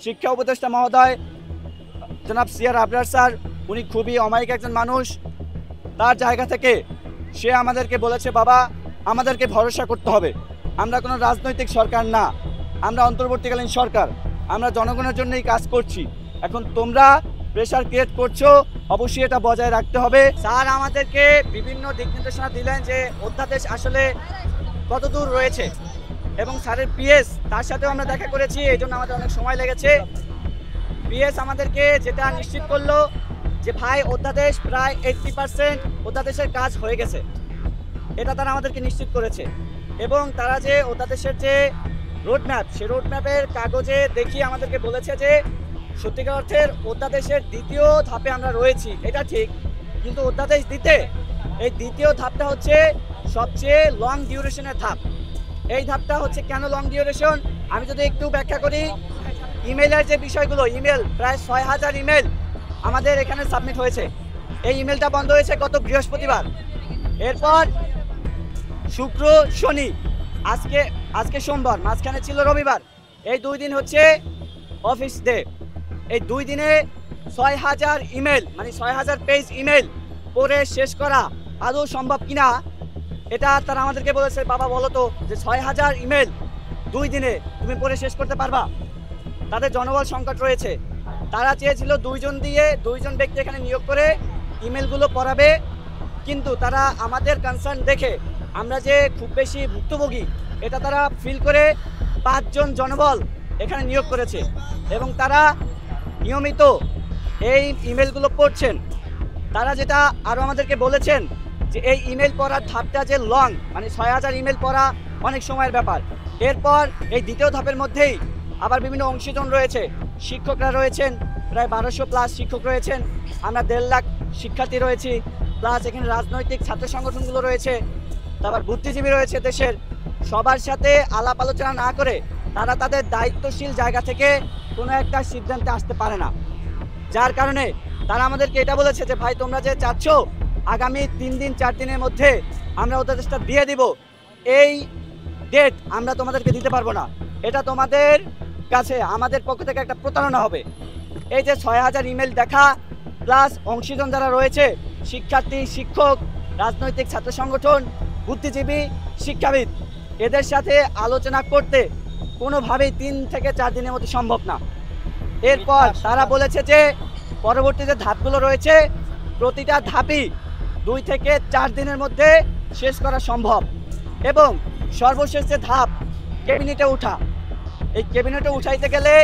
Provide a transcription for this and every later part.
শিক্ষা উপদেষ্টা মহোদয় জনাব সিআর আবরার স্যার উনি খুবই অমায়িক একজন মানুষ। তার জায়গা থেকে সে আমাদেরকে বলেছে, বাবা আমাদেরকে ভরসা করতে হবে, আমরা কোনো রাজনৈতিক সরকার না, আমরা অন্তর্বর্তীকালীন সরকার, আমরা জনগণের জন্যই কাজ করছি। এখন তোমরা প্রেশার ক্রিয়েট করছো, অবশ্যই এটা বজায় রাখতে হবে। স্যার আমাদেরকে বিভিন্ন দিক নির্দেশনা দিলেন যে অধ্যাদেশ আসলে কতদূর রয়েছে, এবং স্যারের পিএস তার সাথেও আমরা দেখা করেছি, এই জন্য আমাদের অনেক সময় লেগেছে। পিএস আমাদেরকে যেটা নিশ্চিত করলো যে ভাই অধ্যাদেশ প্রায় 80% অধ্যাদেশের কাজ হয়ে গেছে, এটা তারা আমাদেরকে নিশ্চিত করেছে। এবং তারা যে অধ্যাদেশের যে রোডম্যাপ, সেই রোডম্যাপের কাগজে দেখিয়ে আমাদেরকে বলেছে যে সত্যিকার অর্থের অধ্যাদেশের দ্বিতীয় ধাপে আমরা রয়েছি, এটা ঠিক, কিন্তু অধ্যাদেশ দিতে এই দ্বিতীয় ধাপটা হচ্ছে সবচেয়ে লং ডিউরেশনের ধাপ। এই ধাপটা হচ্ছে কেন লং ডিউরেশন, আমি যদি একটু ব্যাখ্যা করি। ইমেলের যে বিষয়গুলো, ইমেল প্রায় 6000 ইমেল আমাদের এখানে সাবমিট হয়েছে। এই ইমেলটা বন্ধ হয়েছে গত বৃহস্পতিবার। এরপর শুক্র শনি, আজকে সোমবার, মাঝখানে ছিল রবিবার, এই 2 দিন হচ্ছে অফিস ডে। এই 2 দিনে 6000 ইমেল, মানে 6000 পেজ ইমেল পড়ে শেষ করা আদৌ সম্ভব কিনা, এটা তারা আমাদেরকে বলেছে, বাবা বলো তো যে 6000 ইমেল 2 দিনে তুমি পড়ে শেষ করতে পারবা? তাদের জনবল সংকট রয়েছে। তারা চেয়েছিল 2জন ব্যক্তি এখানে নিয়োগ করে ইমেলগুলো পড়াবে, কিন্তু তারা আমাদের কনসার্ন দেখে, আমরা যে খুব বেশি ভুক্তভোগী এটা তারা ফিল করে 5 জন জনবল এখানে নিয়োগ করেছে, এবং তারা নিয়মিত এই ইমেলগুলো পড়ছেন। তারা যেটা আরও আমাদেরকে বলেছেন যে এই ইমেল পড়ার ধাপটা যে লং, মানে 6000 ইমেল পড়া অনেক সময়ের ব্যাপার। এরপর এই দ্বিতীয় ধাপের মধ্যেই আবার বিভিন্ন অংশীজন রয়েছে, শিক্ষকরা রয়েছেন, প্রায় 1200+ শিক্ষক রয়েছেন, আমরা 1.5 লাখ শিক্ষার্থী রয়েছি, প্লাস এখানে রাজনৈতিক ছাত্র সংগঠনগুলো রয়েছে, তারপর বুদ্ধিজীবী রয়েছে দেশের। সবার সাথে আলাপ আলোচনা না করে তারা তাদের দায়িত্বশীল জায়গা থেকে কোনো একটা সিদ্ধান্তে আসতে পারে না, যার কারণে তারা আমাদেরকে এটা বলেছে যে ভাই তোমরা যে চাচ্ছ আগামী 3 দিন 4 দিনের মধ্যে আমরা অধ্যাদেশটা দিয়ে দিব, এই ডেট আমরা তোমাদেরকে দিতে পারবো না, এটা তোমাদের কাছে আমাদের পক্ষ থেকে একটা প্রতারণা হবে। এই যে 6000 ইমেল দেখা, প্লাস অংশীজন যারা রয়েছে, শিক্ষার্থী, শিক্ষক, রাজনৈতিক ছাত্র সংগঠন, বুদ্ধিজীবী, শিক্ষাবিদ, এদের সাথে আলোচনা করতে কোনোভাবেই 3 থেকে 4 দিনের মধ্যে সম্ভব না। এরপর তারা বলেছে যে পরবর্তী যে ধাপগুলো রয়েছে প্রতিটা ধাপই 2 থেকে 4 দিনের মধ্যে শেষ করা সম্ভব। এবং সর্বশেষ যে ধাপ ক্যাবিনেটে ওঠা, এই ক্যাবিনেটে উঠাইতে গেলে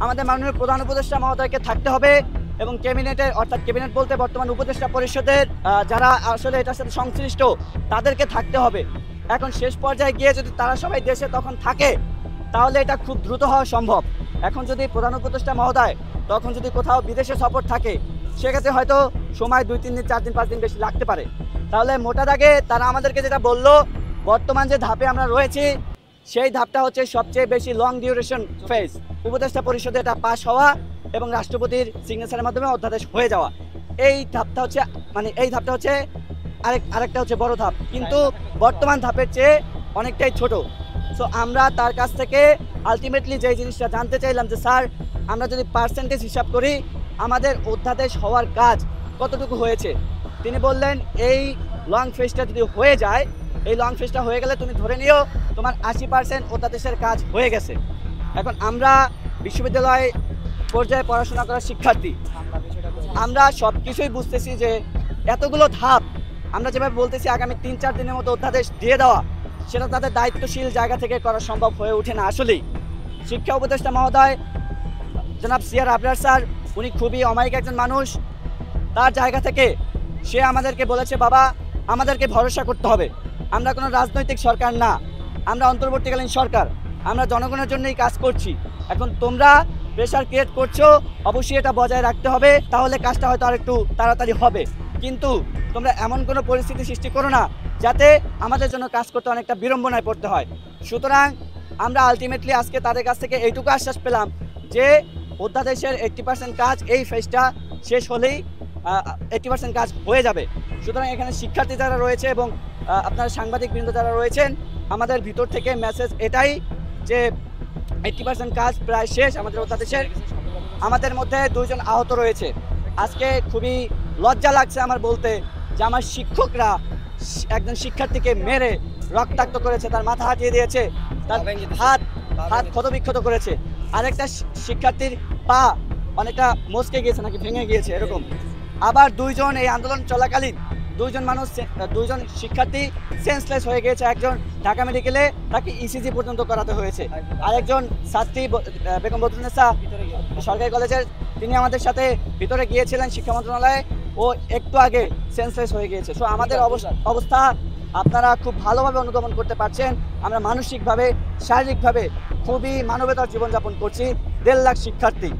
আমাদের মাননীয় প্রধান উপদেষ্টা মহোদয়কে থাকতে হবে, এবং ক্যাবিনেটের, অর্থাৎ ক্যাবিনেট বলতে বর্তমান উপদেষ্টা পরিষদের যারা আসলে এটার সাথে সংশ্লিষ্ট তাদেরকে থাকতে হবে। এখন শেষ পর্যায়ে গিয়ে যদি তারা সবাই দেশে তখন থাকে তাহলে এটা খুব দ্রুত হওয়া সম্ভব। এখন যদি প্রধান উপদেষ্টা মহোদয় তখন যদি কোথাও বিদেশে সফর থাকে, সেক্ষেত্রে হয়তো সময় 2, 3 দিন, 4 দিন, 5 দিন বেশি লাগতে পারে। তাহলে মোটা দাগে তারা আমাদেরকে যেটা বললো, বর্তমান যে ধাপে আমরা রয়েছি সেই ধাপটা হচ্ছে সবচেয়ে বেশি লং ডিউরেশন ফেজ। উপদেষ্টা পরিষদে এটা পাস হওয়া এবং রাষ্ট্রপতির সিগনেচারের মাধ্যমে অধ্যাদেশ হয়ে যাওয়া, এই ধাপটা হচ্ছে, মানে এই ধাপটা হচ্ছে আরেকটা হচ্ছে বড় ধাপ, কিন্তু বর্তমান ধাপের চেয়ে অনেকটাই ছোট। সো আমরা তার কাছ থেকে আলটিমেটলি যে জিনিসটা জানতে চাইলাম যে স্যার আমরা যদি পার্সেন্টেজ হিসাব করি আমাদের অধ্যাদেশ হওয়ার কাজ কতটুকু হয়েছে। তিনি বললেন এই লং ফেজটা যদি হয়ে যায়, এই লং ফেজটা হয়ে গেলে তুমি ধরে নিও তোমার 80% অধ্যাদেশের কাজ হয়ে গেছে। এখন আমরা বিশ্ববিদ্যালয় পর্যায়ে পড়াশোনা করা শিক্ষার্থী, আমরা সব কিছুই বুঝতেছি যে এতগুলো ধাপ আমরা যেভাবে বলতেছি আগামী 3-4 দিনের মতো অধ্যাদেশ দিয়ে দেওয়া, সেটা তাদের দায়িত্বশীল জায়গা থেকে করা সম্ভব হয়ে ওঠে না। আসলেই শিক্ষা উপদেষ্টা মহোদয় জনাব সিআর আবরার স্যার উনি খুবই অমায়িক একজন মানুষ। তার জায়গা থেকে সে আমাদেরকে বলেছে, বাবা আমাদেরকে ভরসা করতে হবে, আমরা কোনো রাজনৈতিক সরকার না, আমরা অন্তর্বর্তীকালীন সরকার, আমরা জনগণের জন্যই কাজ করছি। এখন তোমরা প্রেশার ক্রিয়েট করছো, অবশ্যই এটা বজায় রাখতে হবে, তাহলে কাজটা হয়তো আর একটু তাড়াতাড়ি হবে, কিন্তু তোমরা এমন কোনো পরিস্থিতি সৃষ্টি করো না যাতে আমাদের জন্য কাজ করতে অনেকটা বিড়ম্বনায় পড়তে হয়। সুতরাং আমরা আলটিমেটলি আজকে তাদের কাছ থেকে এইটুকু আশ্বাস পেলাম যে অধ্যাদেশের 80% কাজ এই ফেজটা শেষ হলেই 80% কাজ হয়ে যাবে। সুতরাং এখানে শিক্ষার্থী যারা রয়েছে এবং আপনার সাংবাদিকবৃন্দ যারা রয়েছেন, আমাদের ভিতর থেকে মেসেজ এটাই যে 80% কাজ প্রায় শেষ আমাদের অধ্যাদেশের। আমাদের মধ্যে 2 জন আহত রয়েছে। আজকে খুবই লজ্জা লাগছে আমার বলতে যে আমার শিক্ষকরা একজন শিক্ষার্থীকে মেরে রক্তাক্ত করেছে, তার মাথা হাতিয়ে দিয়েছে, তার হাত ক্ষতবিক্ষত করেছে। আরেকটা শিক্ষার্থীর পা অনেকটা মচকে গিয়েছে নাকি ভেঙে গিয়েছে এরকম। আবার 2 জন এই আন্দোলন চলাকালীন 2 জন শিক্ষার্থী সেন্সলেস হয়ে গিয়েছে। একজন ঢাকা মেডিকেলে, তাকে ইসিজি পর্যন্ত করাতে হয়েছে। আরেকজন ছাত্রী বেগম বদরুন্নেসা সরকারি কলেজের, তিনি আমাদের সাথে ভিতরে গিয়েছিলেন শিক্ষা মন্ত্রণালয়ে, ও একটু আগে সেন্সলেস হয়ে গিয়েছে। সো আমাদের অবস্থা আপনারা খুব ভালোভাবে অনুধাবন করতে পারছেন। আমরা মানসিকভাবে শারীরিকভাবে খুবই মানবতার জীবনযাপন করছি। 1.5 লাখ শিক্ষার্থী